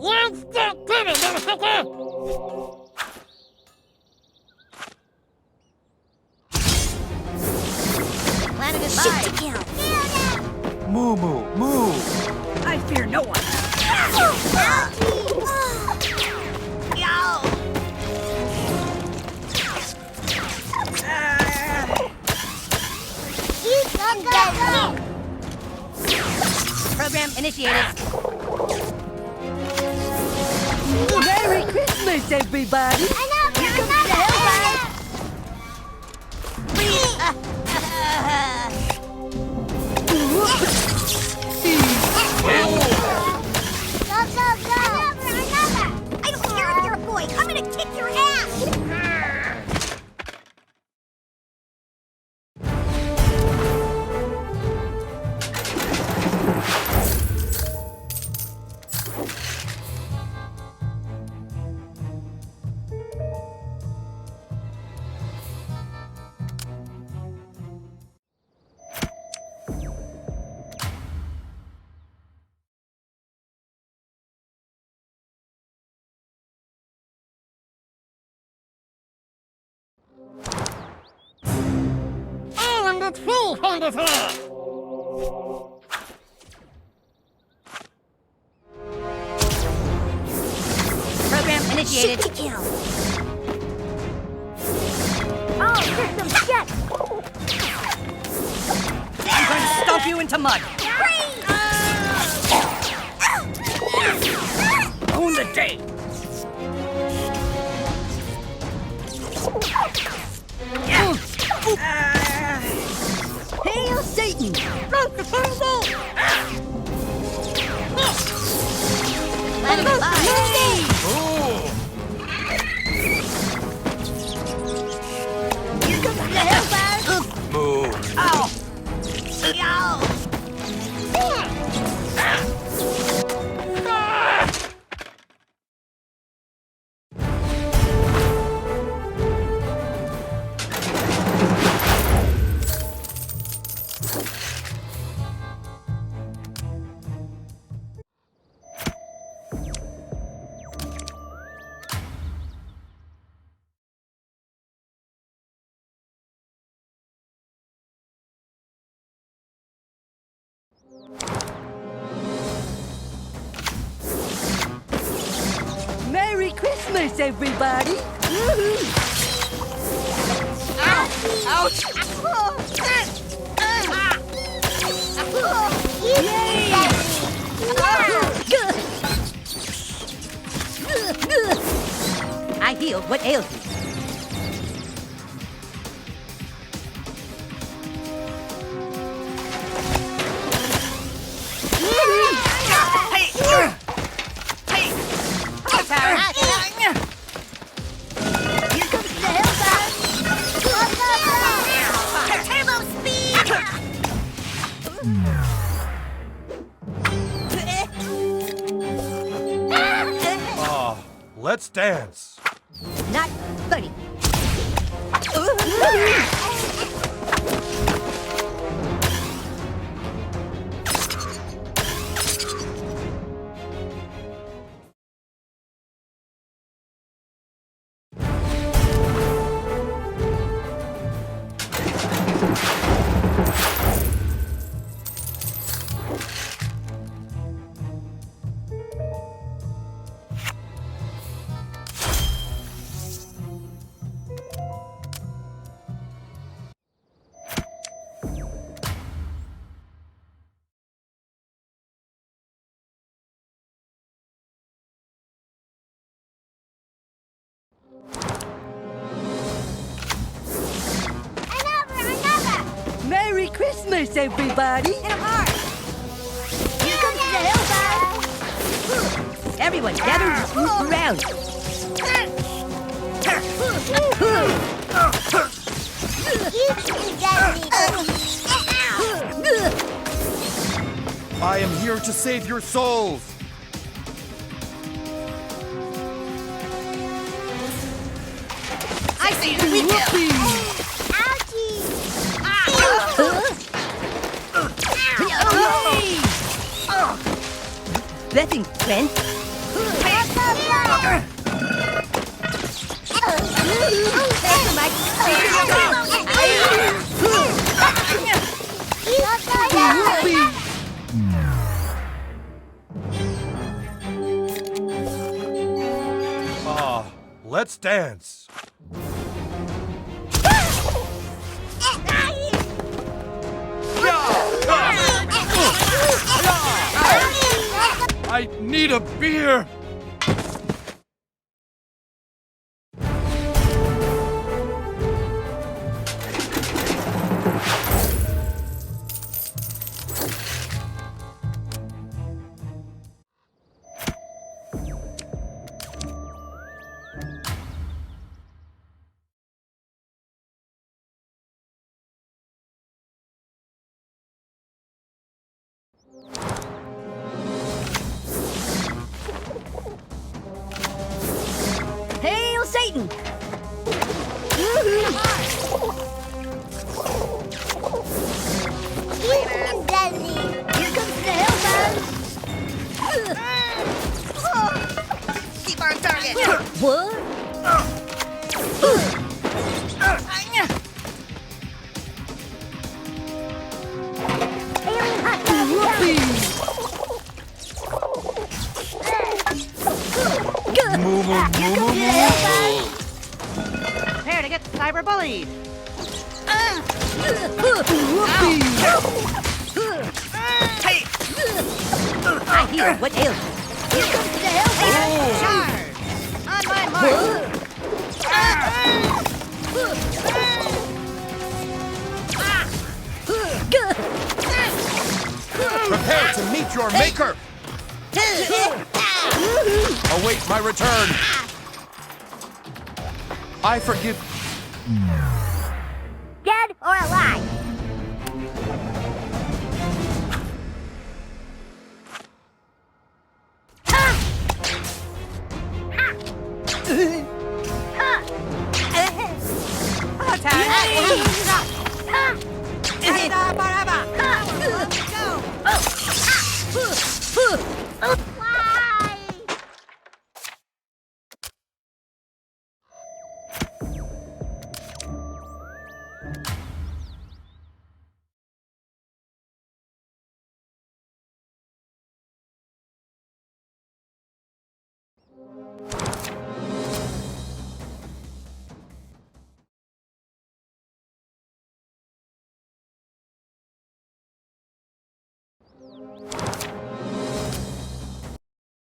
Let's get to it, motherfucker! Planet is mine. Shoot to kill. Moo, moo, move. I fear no one. Go. Program initiated. Merry Christmas, everybody! Here comes the hellfire. Another! I don't care if you're a boy. I'm gonna kick your ass. And the tree hand is here! Program initiated. Shoot to kill. Oh, system check. I'm going to stomp you into mud! Own the day! Hail Satan! Planet is mine. Ooh. Here comes the hellfire. Move. Ow. Merry Christmas, everybody! Ouch! I heal what ails you. Here comes the hellfire! Turbo speed! Let's dance. Not funny. Another! Merry Christmas, everybody! Hit 'em hard! Here comes the hellfire! Everyone gather around. I am here to save your souls. I see you, we kill! Blessings, friend. Let's dance. I need a beer. Hail Satan! Here comes the hellfire! Keep on target. What? Moo, moo, moo, moo, moo. Prepare to get cyberbullied. Hey, I hear what ails you. Here comes the hellfire! Charge! On my mark. Prepare to meet your maker. Await my return. I forgive. dead or alive?